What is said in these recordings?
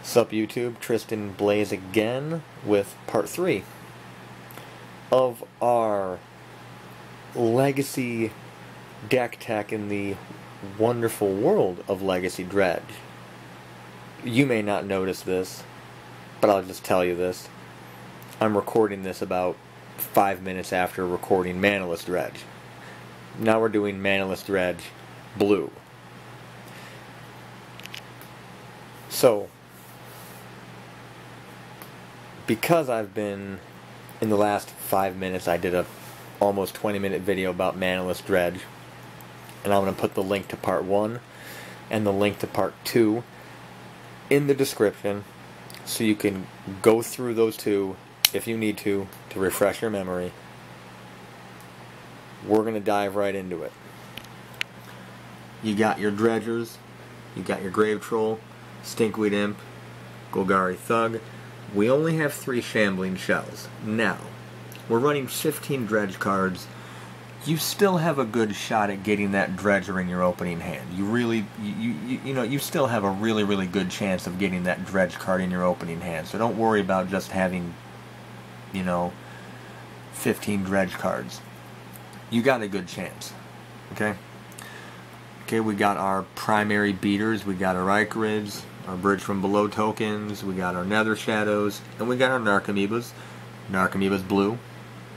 Sup YouTube, Tristan Blaze again with part 3 of our Legacy deck tech in the wonderful world of Legacy Dredge. You may not notice this, but I'll just tell you this. I'm recording this about 5 minutes after recording Manaless Dredge. Now we're doing Manaless Dredge Blue. So, because I've been, in the last 5 minutes, I did a almost 20-minute video about Manaless Dredge, and I'm going to put the link to part 1 and the link to part 2 in the description, so you can go through those two if you need to refresh your memory. We're going to dive right into it. You got your dredgers, you got your grave troll, stinkweed imp, Golgari thug. We only have 3 shambling shells. Now, we're running 15 dredge cards. You still have a good shot at getting that dredger in your opening hand. You really, you still have a really good chance of getting that dredge card in your opening hand. So don't worry about just having, 15 dredge cards. You got a good chance. Okay? Okay, we got our primary beaters. We got our Icarids, our Bridge from Below tokens, we got our Nether Shadows, and we got our Narcomoebas. Narcomoebas blue.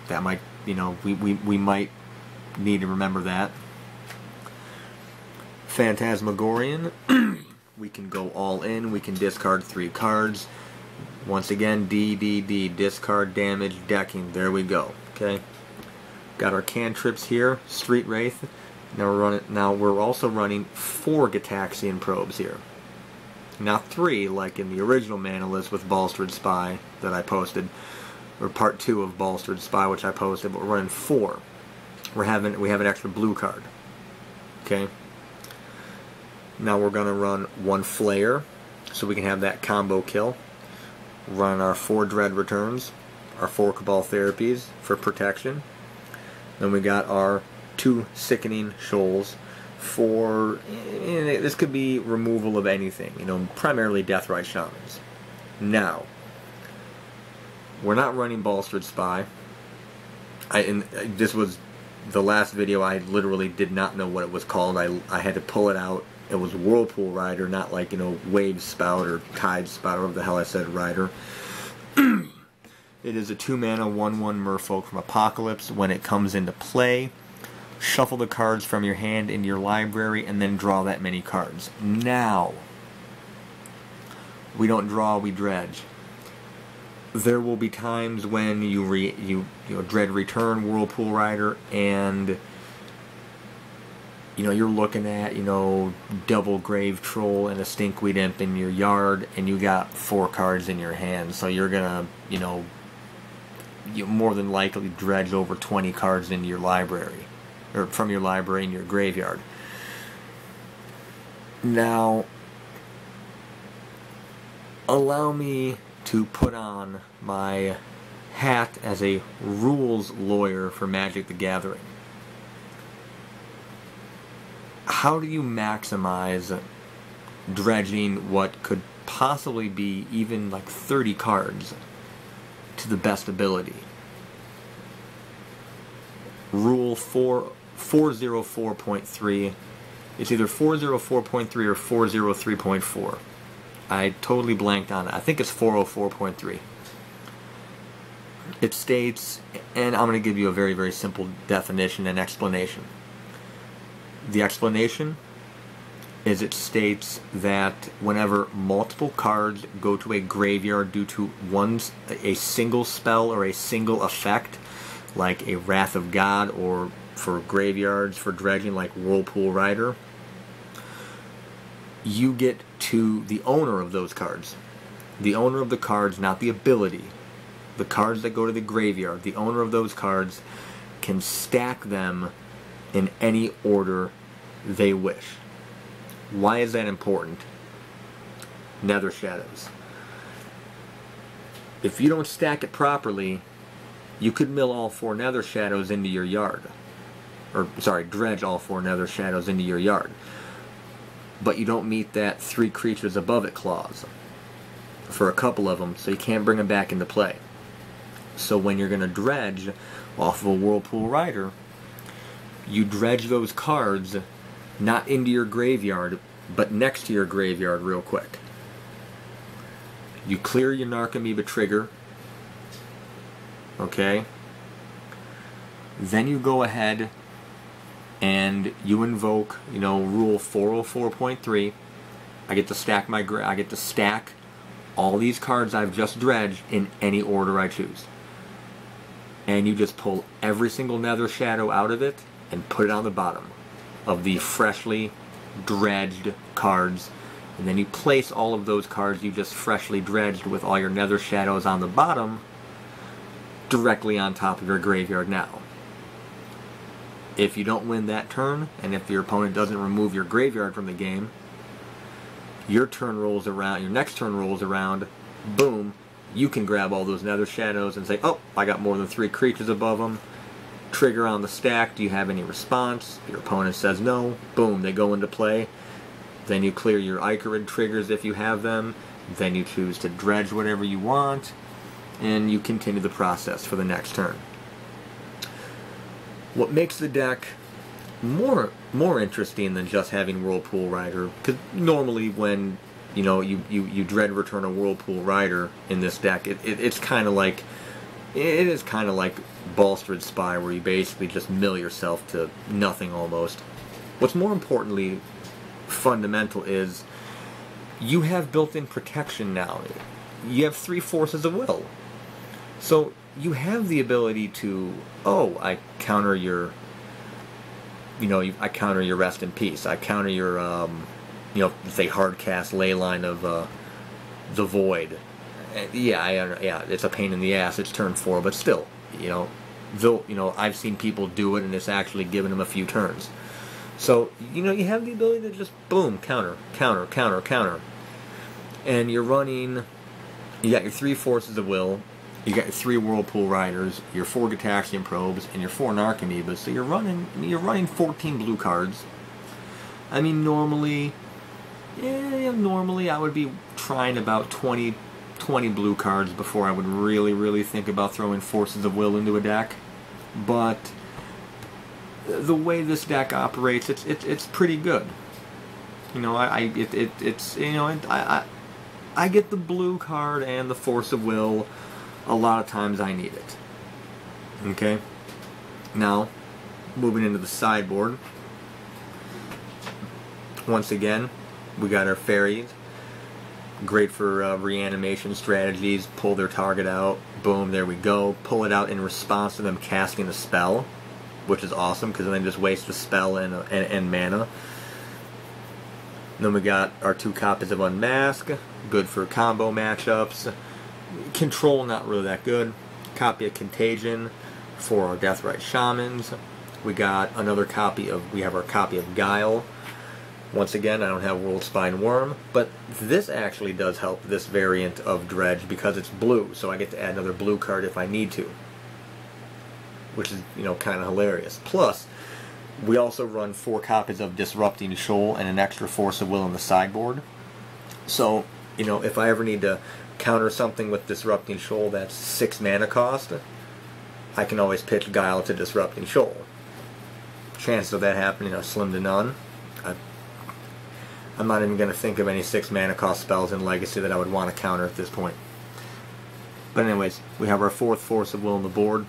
That might, we might need to remember that. Phantasmagorian. We can go all in. We can discard 3 cards. Once again, discard, damage, decking. There we go. Okay. Got our cantrips here. Street Wraith. Now we're also running 4 Gataxian probes here. Not 3 like in the original Manaless with Bolstered Spy that I posted, or part 2 of Bolstered Spy which I posted, but we're running 4. We have an extra blue card. Okay. Now we're gonna run 1 Flayer, so we can have that combo kill. Run our 4 Dread Returns, our 4 Cabal Therapies for protection. Then we got our 2 Sickening Shoals for, this could be removal of anything, primarily Deathrite Shamans. Now, we're not running Bolstered Spy. This was the last video. I literally did not know what it was called. I had to pull it out. It was Whirlpool Rider, not like, Wave Spout or Tide Spout, or whatever the hell I said, Rider. It is a 2-mana 1/1 Merfolk from Apocalypse. When it comes into play, shuffle the cards from your hand into your library and then draw that many cards. Now, we don't draw, we dredge. There will be times when you dread return Whirlpool Rider and you're looking at double Grave Troll and a Stinkweed Imp in your yard, and you got 4 cards in your hand, so you're gonna you more than likely dredge over 20 cards into your library, or from your library in your graveyard. Now, allow me to put on my hat as a rules lawyer for Magic the Gathering. How do you maximize dredging what could possibly be even like 30 cards to the best ability? Rule 404.3. It's either 404.3 or 403.4. I totally blanked on it. I think it's 404.3. It states, and I'm going to give you a very simple definition and explanation. The explanation is, it states that whenever multiple cards go to a graveyard due to a single spell or a single effect, like a Wrath of God, or for graveyards for dredging like Whirlpool Rider, you get to the owner of those cards. The owner of the cards, not the ability. The cards that go to the graveyard, the owner of those cards can stack them in any order they wish. Why is that important? Nether Shadows. If you don't stack it properly, you could mill all 4 Nether Shadows into your yard. Or, sorry, dredge all 4 Nether Shadows into your yard. but you don't meet that 3 creatures above it clause. for a couple of them, so you can't bring them back into play. So when you're going to dredge off of a Whirlpool Rider, you dredge those cards not into your graveyard, but next to your graveyard real quick. You clear your Narcomoeba trigger, okay? Then you go ahead and you invoke, rule 404.3. I get to stack all these cards I've just dredged in any order I choose. And you just pull every single Nether Shadow out of it and put it on the bottom of the freshly dredged cards. And then you place all of those cards you just freshly dredged with all your Nether Shadows on the bottom directly on top of your graveyard now. If you don't win that turn, and if your opponent doesn't remove your graveyard from the game, your next turn rolls around, boom, you can grab all those Nether Shadows and say, oh, I got more than 3 creatures above them. Trigger on the stack, do you have any response? Your opponent says no, boom, they go into play. Then you clear your Icarid triggers if you have them. Then you choose to dredge whatever you want, and you continue the process for the next turn. What makes the deck more interesting than just having Whirlpool Rider, because normally when you dread return a Whirlpool Rider in this deck, it's kind of like Balstered Spy, where you basically just mill yourself to nothing almost. What's more importantly fundamental is you have built-in protection now. You have 3 forces of will, so you have the ability to, I counter your Rest in Peace. I counter your, say hardcast Leyline of the Void. Yeah, it's a pain in the ass. It's turn 4, but still, I've seen people do it, and it's actually given them a few turns. So, you have the ability to just, boom, counter. And you're running, you got your 3 forces of will, you got your 3 Whirlpool Riders, your 4 Gitaxian Probes, and your 4 Narcomoebas. So you're running 14 blue cards. I mean, normally I would be trying about 20 blue cards before I would really think about throwing Forces of Will into a deck. But the way this deck operates, it's pretty good. I get the blue card and the Force of Will. A lot of times I need it. Okay? Now, moving into the sideboard. Once again, we got our fairies. Great for reanimation strategies. Pull their target out. Boom, there we go. Pull it out in response to them casting a spell, which is awesome, because then they just waste a spell and mana. Then we got our 2 copies of Unmask. Good for combo matchups. Control, not really that good. Copy of Contagion for our Deathrite Shamans. We got another copy of, we have our copy of Guile. Once again, I don't have World Spine Worm, but this actually does help this variant of Dredge because it's blue, so I get to add another blue card if I need to, which is, kind of hilarious. Plus, we also run 4 copies of Disrupting Shoal and an extra Force of Will in the sideboard. So, if I ever need to counter something with Disrupting Shoal that's 6 mana cost, I can always pitch Guile to Disrupting Shoal. Chances of that happening are slim to none. I'm not even going to think of any 6 mana cost spells in Legacy that I would want to counter at this point. But anyways, we have our 4th Force of Will on the board.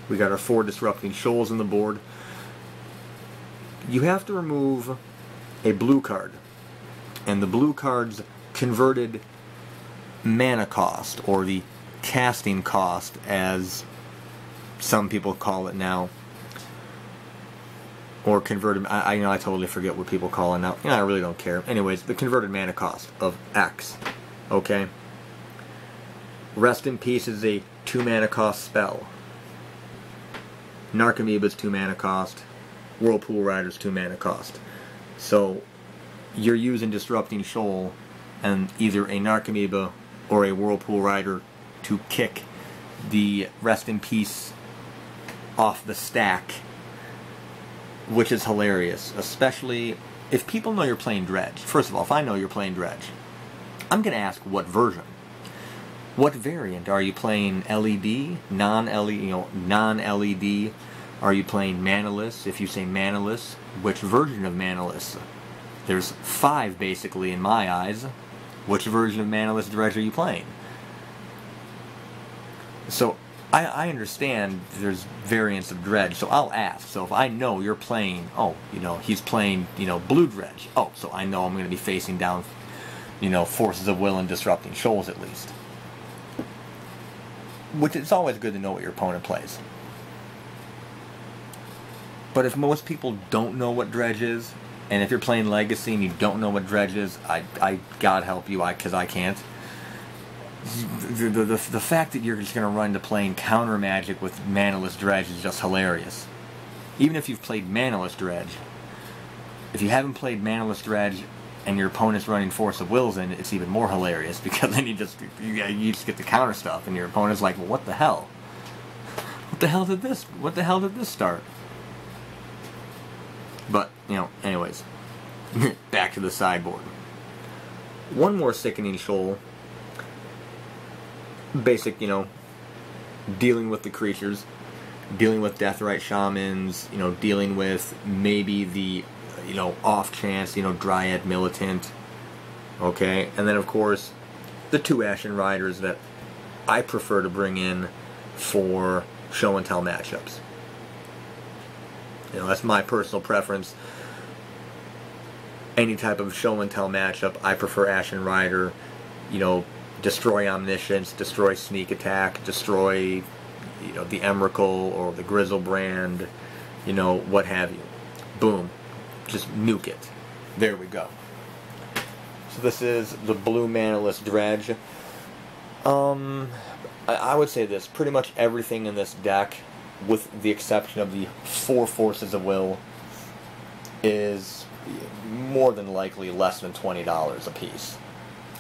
We got our 4 Disrupting Shoals on the board. You have to remove a blue card. And the blue card's converted mana cost, or the casting cost, as some people call it now. Or converted, I totally forget what people call it now. I really don't care. Anyways, the converted mana cost of X. Okay? Rest in Peace is a 2 mana cost spell. Narcomoeba's 2 mana cost. Whirlpool Rider's 2 mana cost. So, you're using Disrupting Shoal and either a Narcomoeba or a Whirlpool Rider to kick the Rest in Peace off the stack, which is hilarious, especially if people know you're playing Dredge. First of all, if I know you're playing Dredge, I'm going to ask what version. What variant? Are you playing LED, non-LED, non-LED? Are you playing Manaless? If you say Manaless, which version of Manaless? There's 5 basically in my eyes. Which version of Manaless Dredge are you playing? So I understand there's variants of Dredge, so I'll ask. So if I know you're playing, he's playing, Blue Dredge. Oh, so I know I'm going to be facing down, Forces of Will and Disrupting Shoals at least. Which it's always good to know what your opponent plays. But if most people don't know what Dredge is, and if you're playing Legacy and you don't know what Dredge is, I God help you, because I can't. The fact that you're just going to run into playing counter magic with Manaless Dredge is just hilarious. Even if you've played Manaless Dredge, if you haven't played Manaless Dredge and your opponent's running Force of Wills in, it's even more hilarious, because then you just get the counter stuff, and your opponent's like, well, what the hell? What the hell did this start? But, anyways, back to the sideboard. One more Sickening Shoal. Basic, dealing with the creatures, dealing with Deathrite Shamans, dealing with maybe the, off chance, Dryad Militant, okay? And then, of course, the 2 Ashen Riders that I prefer to bring in for show and tell matchups. That's my personal preference. Any type of show and tell matchup, I prefer Ashen Rider, destroy Omniscience, destroy Sneak Attack, destroy, the Emrakul or the Grizzlebrand, what have you. Boom. Just nuke it. There we go. So this is the blue Manaless Dredge. I would say this, pretty much everything in this deck, with the exception of the 4 Forces of Will, is more than likely less than $20 a piece.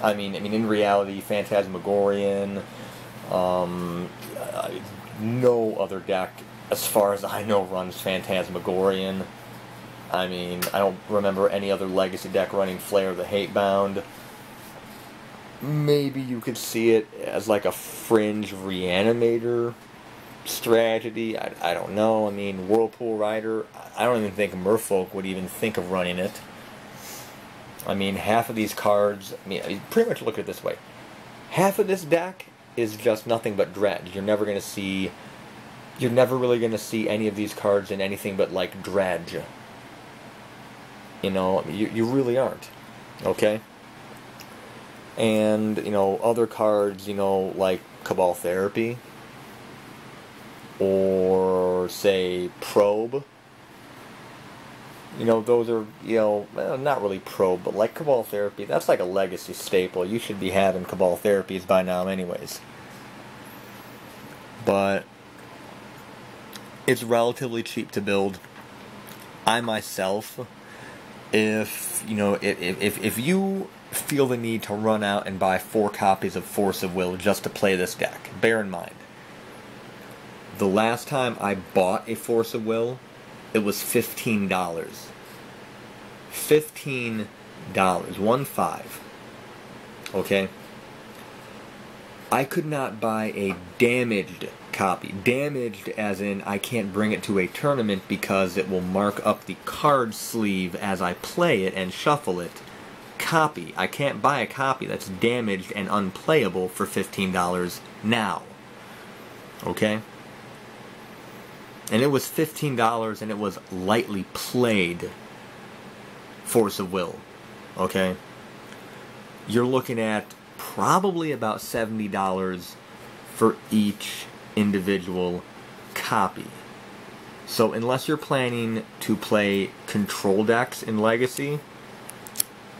I mean, in reality, Phantasmagorian, no other deck, as far as I know, runs Phantasmagorian. I mean, I don't remember any other Legacy deck running Flare the Hatebound. Maybe you could see it as like a fringe Reanimator strategy. I don't know. I mean, Whirlpool Rider, I don't even think Merfolk would even think of running it. I mean, half of these cards, pretty much look at it this way. Half of this deck is just nothing but Dredge. You're never really going to see any of these cards in anything but, like, Dredge. You really aren't. Okay? And, other cards, like Cabal Therapy, or, say, Probe. Those are, not really Probe, but like Cabal Therapy, that's like a Legacy staple. You should be having Cabal Therapies by now anyways. But it's relatively cheap to build. I myself, if you feel the need to run out and buy 4 copies of Force of Will just to play this deck, bear in mind, the last time I bought a Force of Will, it was $15. $15. 1-5. Okay? I could not buy a damaged copy. Damaged as in I can't bring it to a tournament because it will mark up the card sleeve as I play it and shuffle it. Copy. I can't buy a copy that's damaged and unplayable for $15 now. Okay? And it was $15 and it was lightly played Force of Will. Okay? You're looking at probably about $70 for each individual copy. So unless you're planning to play control decks in Legacy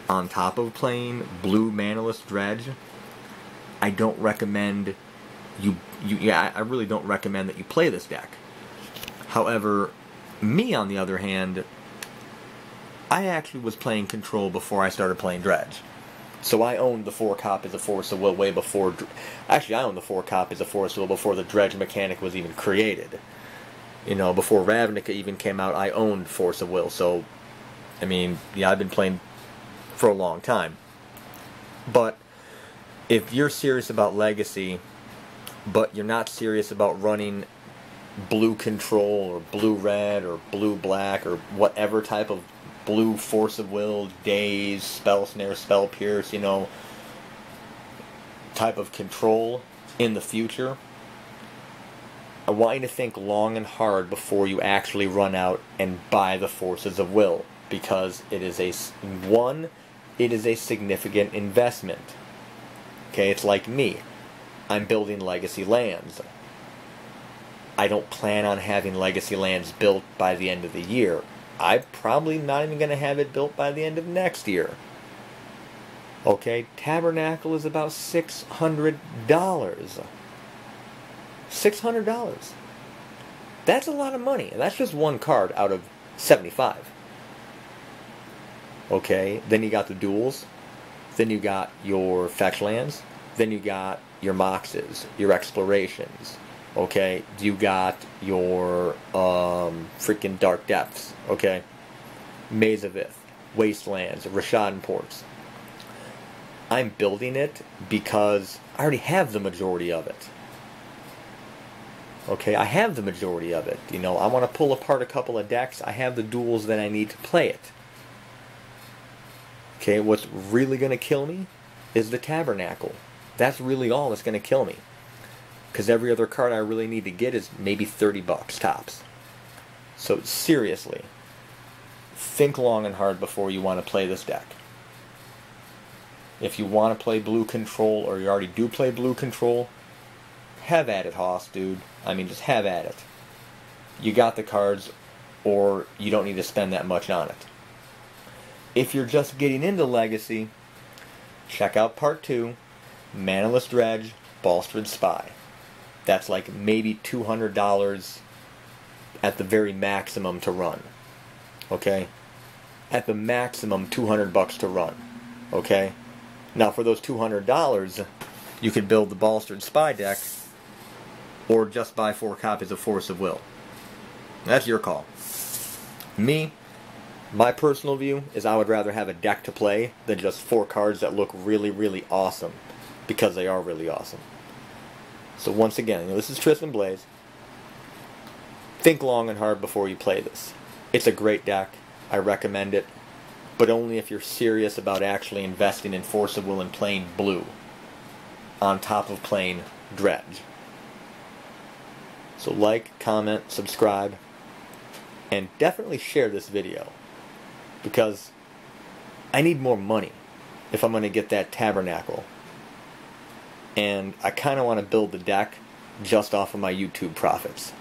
on top of playing blue Manaless Dredge, I don't recommend I really don't recommend that you play this deck. However, me on the other hand, I actually was playing control before I started playing Dredge. So I owned the 4 copies of Force of Will way before... Actually, I owned the 4 copies of Force of Will before the Dredge mechanic was even created. Before Ravnica even came out, I owned Force of Will. So, I've been playing for a long time. But if you're serious about Legacy, but you're not serious about running blue control or blue red or blue black or whatever type of blue force of will, daze, spell snare, spell pierce, type of control in the future, I want you to think long and hard before you actually run out and buy the forces of will, because it is a significant investment. Okay, it's like me. I'm building Legacy lands. I don't plan on having Legacy lands built by the end of the year. I'm probably not even going to have it built by the end of next year. Okay, Tabernacle is about $600. $600. That's a lot of money. And that's just one card out of 75. Okay, then you got the duels. Then you got your fetch lands. Then you got your moxes, your explorations. Okay, you got your freaking Dark Depths. Okay, Maze of Ith, Wastelands, Rashadan Ports. I'm building it because I already have the majority of it. Okay, I have the majority of it. I want to pull apart a couple of decks. I have the duels that I need to play it. Okay, what's really going to kill me is the Tabernacle. That's really all that's going to kill me. Because every other card I really need to get is maybe $30 tops. So seriously, think long and hard before you want to play this deck. If you want to play blue control, or you already do play blue control, have at it, Hoss, dude. I mean, just have at it. You got the cards, or you don't need to spend that much on it. If you're just getting into Legacy, check out Part 2, Manaless Dredge, Bolstered Spy. That's like maybe $200 at the very maximum to run. Okay? At the maximum, $200 to run. Okay? Now, for those $200, you can build the Bolstered Spy deck, or just buy 4 copies of Force of Will. That's your call. Me, my personal view is I would rather have a deck to play than just 4 cards that look really, really awesome, because they are really awesome. So once again, this is Tristan Blaze. Think long and hard before you play this. It's a great deck. I recommend it. But only if you're serious about actually investing in Force of Will and playing blue on top of playing Dredge. So like, comment, subscribe, and definitely share this video, because I need more money if I'm going to get that Tabernacle. And I kind of want to build the deck just off of my YouTube profits.